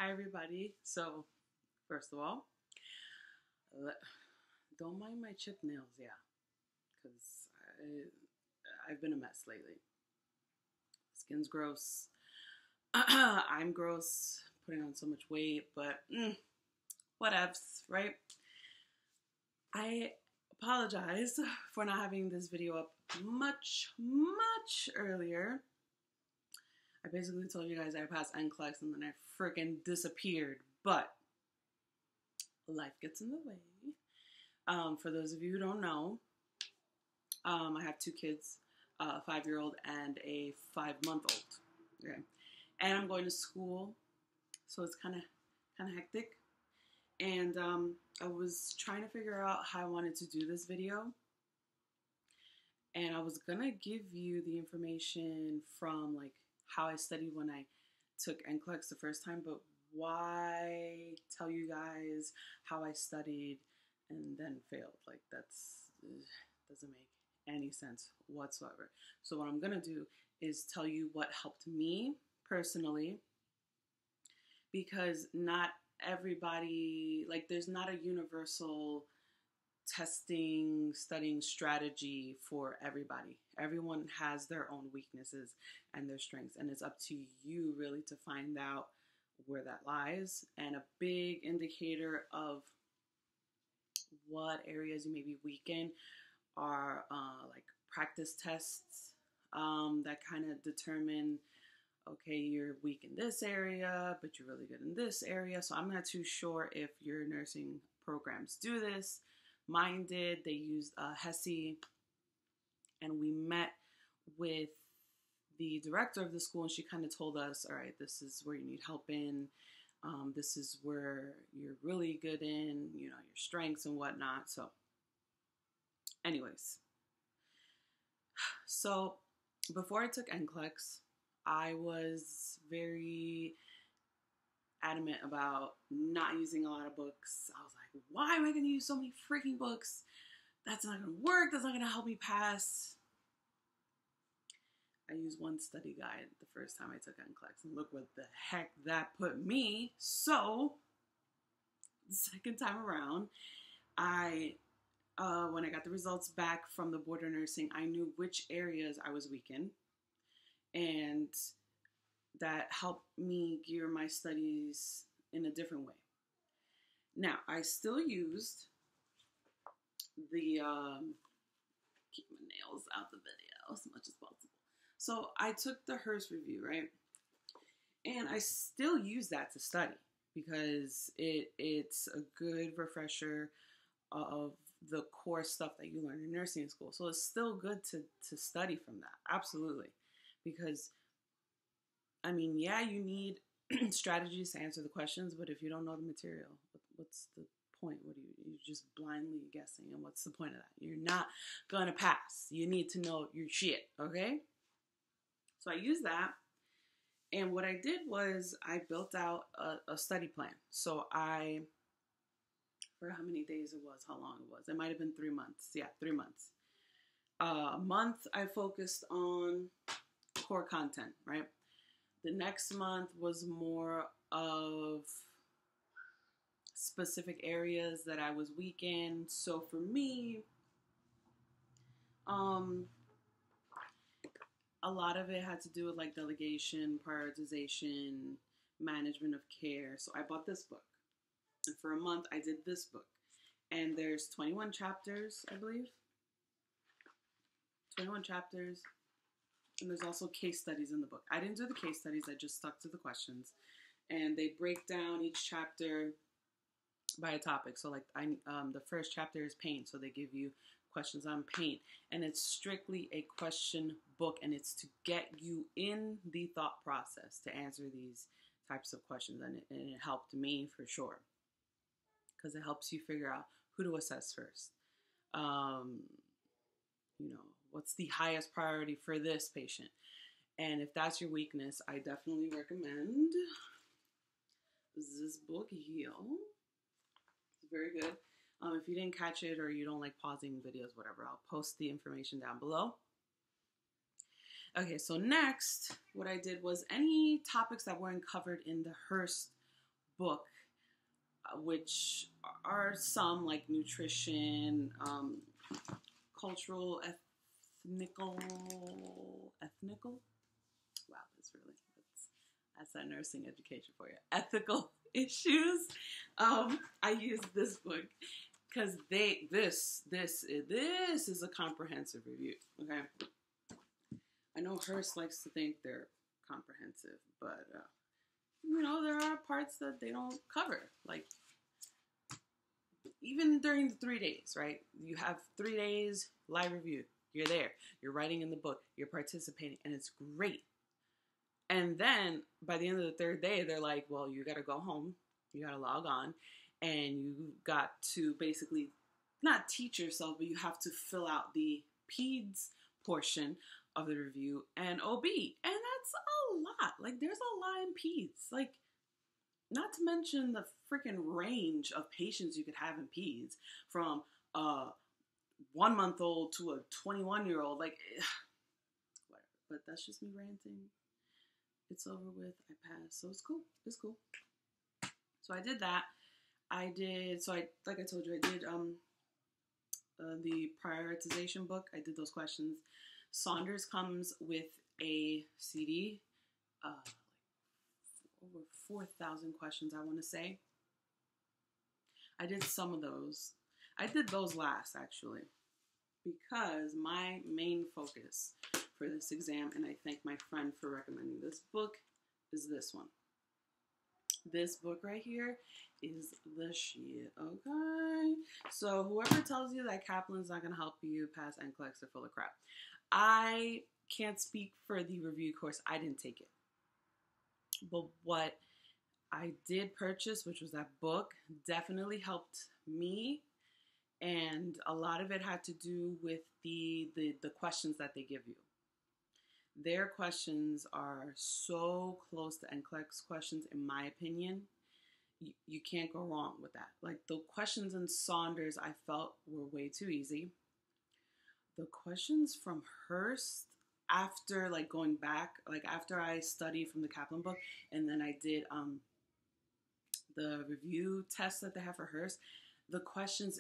Hi everybody. So, first of all, don't mind my chipped nails, yeah, because I've been a mess lately. Skin's gross. I'm gross, putting on so much weight, but whatevs, right? I apologize for not having this video up much earlier. I basically told you guys I passed NCLEX and then I freaking disappeared, but life gets in the way. For those of you who don't know, I have two kids, a 5-year-old and a 5-month-old. Okay, and I'm going to school, so it's kind of hectic. And I was trying to figure out how I wanted to do this video, and I was gonna give you the information from like how I studied when I took NCLEX the first time, but why tell you guys how I studied and then failed? Like that's doesn't make any sense whatsoever. So what I'm gonna do is tell you what helped me personally, because not everybody, like there's not a universal studying strategy for everybody. Everyone has their own weaknesses and their strengths, and it's up to you really to find out where that lies. And a big indicator of what areas you may be weak in are like practice tests that kind of determine, okay, you're weak in this area, but you're really good in this area. So I'm not too sure if your nursing programs do this. Mine did. They used HESI, and we met with the director of the school, and she kind of told us, all right, this is where you need help in. This is where you're really good in, you know, your strengths and whatnot. So anyways, so before I took NCLEX, I was very adamant about not using a lot of books. I was like, why am I going to use so many freaking books? That's not going to work. That's not going to help me pass. I used one study guide the first time I took NCLEX, and look what the heck that put me. So, the second time around, when I got the results back from the board of nursing, I knew which areas I was weak in, and that helped me gear my studies in a different way. Now, I still used the keep my nails out the video as much as possible. So I took the Hurst review, right? And I still use that to study because it's a good refresher of the core stuff that you learn in nursing school. So it's still good to study from that. Absolutely. Because, I mean, yeah, you need strategies to answer the questions, but if you don't know the material, what's the point? You're just blindly guessing, and what's the point of that? You're not gonna pass. You need to know your shit, okay? So I used that, and what I did was I built out a study plan. So I, for how many days it was, how long it was, it might have been 3 months. Yeah, 3 months. A month I focused on core content, right? The next month was more of specific areas that I was weak in. So for me, a lot of it had to do with like delegation, prioritization, management of care. So I bought this book, and for a month I did this book, and there's 21 chapters, I believe. 21 chapters. And there's also case studies in the book. I didn't do the case studies. I just stuck to the questions. And they break down each chapter by a topic. So like the first chapter is pain. So they give you questions on pain. And it's strictly a question book. And it's to get you in the thought process to answer these types of questions. And it helped me for sure. Because it helps you figure out who to assess first. You know, what's the highest priority for this patient? And if that's your weakness, I definitely recommend this book here. It's very good. If you didn't catch it or you don't like pausing videos, whatever, I'll post the information down below. Okay, so next, what I did was any topics that weren't covered in the Hurst book, which are some like nutrition, cultural, ethnical. Wow, that's that nursing education for you. Ethical issues. I use this book because this is a comprehensive review. Okay, I know Hurst likes to think they're comprehensive, but there are parts that they don't cover. Like even during the 3 days, right? You have 3 days live review. You're there. You're writing in the book. You're participating, and it's great. And then by the end of the 3rd day, they're like, well, you got to go home. You got to log on. And you got to basically not teach yourself, but you have to fill out the PEDS portion of the review and OB. And that's a lot. Like, there's a lot in PEDS. Like, not to mention the freaking range of patients you could have in PEDS from a 1-month-old to a 21-year-old. Like, whatever. But that's just me ranting. It's over with. I passed. So it's cool. It's cool. So I did that. Like I told you, I did the prioritization book. I did those questions. Saunders comes with a CD, over 4,000 questions, I want to say. I did some of those. I did those last, actually, because my main focus for this exam, and I thank my friend for recommending this book, is this one. This book right here is the shit, okay? So whoever tells you that Kaplan's not going to help you pass NCLEX are full of crap. I can't speak for the review course. I didn't take it. But what I did purchase, which was that book, definitely helped me. And a lot of it had to do with the questions that they give you. Their questions are so close to NCLEX questions, in my opinion. You can't go wrong with that. Like, the questions in Saunders, I felt were way too easy. The questions from Hurst, after like going back, like after I studied from the Kaplan book, and then I did the review test that they have for Hurst, the questions,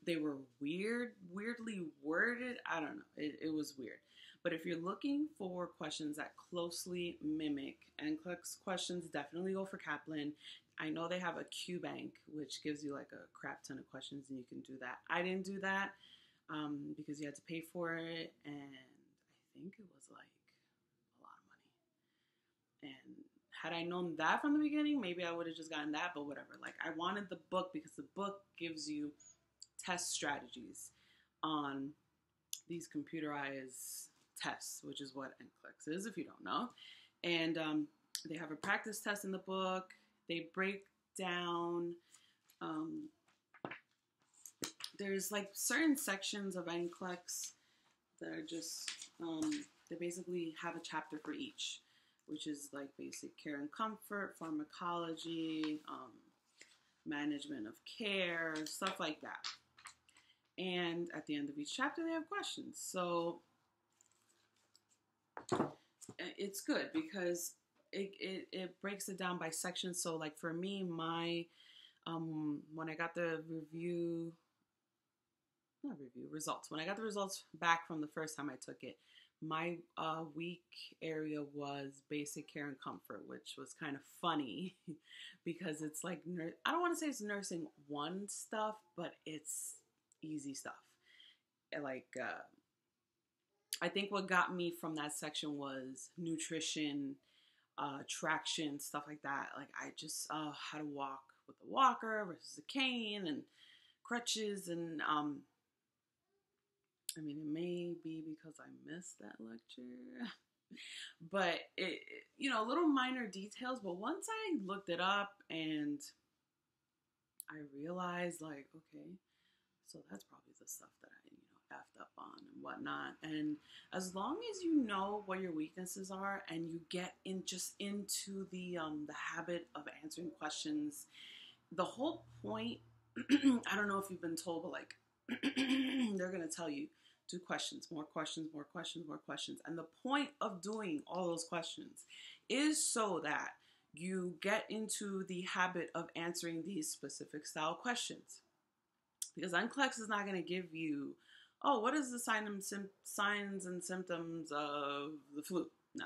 they were weirdly worded. I don't know. It was weird. But if you're looking for questions that closely mimic NCLEX questions, definitely go for Kaplan. I know they have a Q bank, which gives you like a crap ton of questions, and you can do that. I didn't do that because you had to pay for it, and I think it was like a lot of money. And had I known that from the beginning, maybe I would have just gotten that, but whatever. Like, I wanted the book because the book gives you test strategies on these computerized tests, which is what NCLEX is, if you don't know. And they have a practice test in the book. They break down, there's like certain sections of NCLEX that are just, they basically have a chapter for each, which is like basic care and comfort, pharmacology, management of care, stuff like that. And at the end of each chapter, they have questions. So it's good because it breaks it down by sections. So like for me, my when I got the results, when I got the results back from the first time I took it, my weak area was basic care and comfort, which was kind of funny because it's like, I don't want to say it's nursing one stuff, but it's easy stuff. Like, I think what got me from that section was nutrition, traction, stuff like that. Like, I just, how to walk with a walker versus a cane and crutches. And, I mean, it may be because I missed that lecture, but little minor details. But once I looked it up and I realized, like, okay, so that's probably the stuff that I, effed up on and whatnot. And as long as you know what your weaknesses are and you get into the habit of answering questions, the whole point, I don't know if you've been told, but like, they're going to tell you, do questions, more questions, more questions, more questions. And the point of doing all those questions is so that you get into the habit of answering these specific style questions. Because NCLEX is not going to give you, oh, what is the signs and symptoms of the flu? No.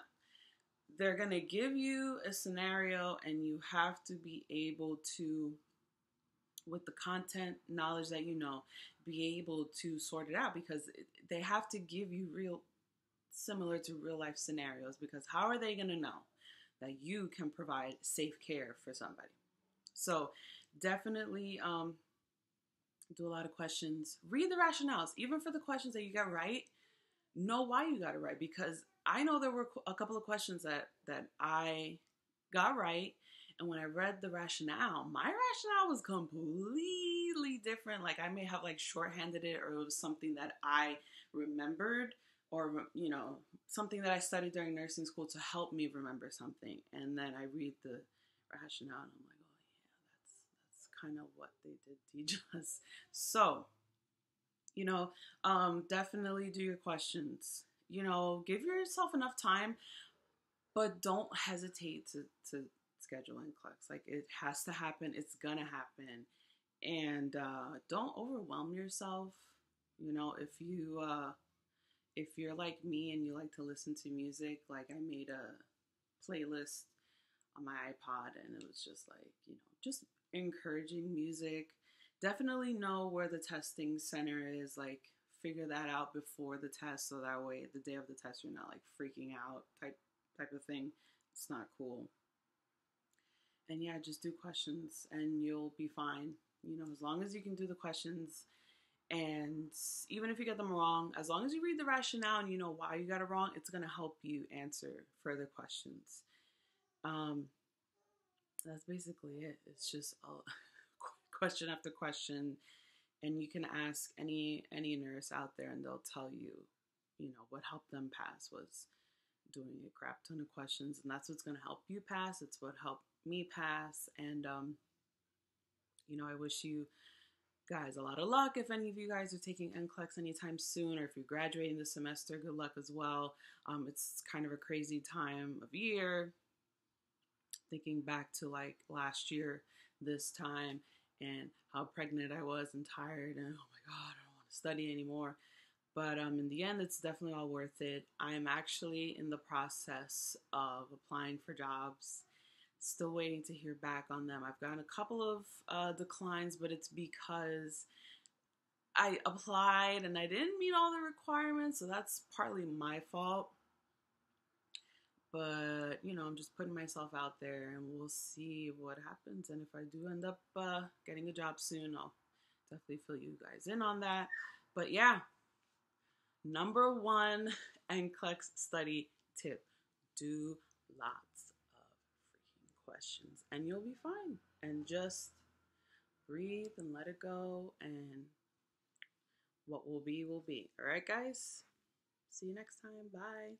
They're going to give you a scenario, and you have to be able to, with the content knowledge that you know, be able to sort it out, because they have to give you similar to real life scenarios, because how are they going to know that you can provide safe care for somebody? So definitely do a lot of questions. Read the rationales. Even for the questions that you got right, know why you got it right. Because I know there were a couple of questions that I got right. And when I read the rationale, my rationale was completely different. Like I may have like shorthanded it, or it was something that I remembered, or, you know, something that I studied during nursing school to help me remember something. And then I read the rationale and I'm like, kind of what they did teach us. So, you know, definitely do your questions. You know, give yourself enough time, but don't hesitate to schedule NCLEX. Like, it has to happen. It's gonna happen. And don't overwhelm yourself. You know, if you're like me and you like to listen to music, like I made a playlist on my iPod, and it was just like, you know, just encouraging music. Definitely know where the testing center is. Like, figure that out before the test, so that way the day of the test you're not like freaking out type of thing. It's not cool. And yeah, just do questions and you'll be fine. You know, as long as you can do the questions, and even if you get them wrong, as long as you read the rationale and you know why you got it wrong, it's going to help you answer further questions. That's basically it. It's just a question after question, and you can ask any nurse out there, and they'll tell you, you know, what helped them pass was doing a crap ton of questions, and that's what's going to help you pass. It's what helped me pass, and you know, I wish you guys a lot of luck. If any of you guys are taking NCLEX anytime soon, or if you're graduating this semester, good luck as well. It's kind of a crazy time of year. Thinking back to like last year, this time, and how pregnant I was and tired, and oh my God, I don't want to study anymore. But in the end, it's definitely all worth it. I'm actually in the process of applying for jobs. Still waiting to hear back on them. I've gotten a couple of declines, but it's because I applied and I didn't meet all the requirements, so that's partly my fault. But, you know, I'm just putting myself out there, and we'll see what happens. And if I do end up getting a job soon, I'll definitely fill you guys in on that. But yeah, number one NCLEX study tip: do lots of freaking questions, and you'll be fine. And just breathe and let it go, and what will be, will be. All right, guys? See you next time. Bye.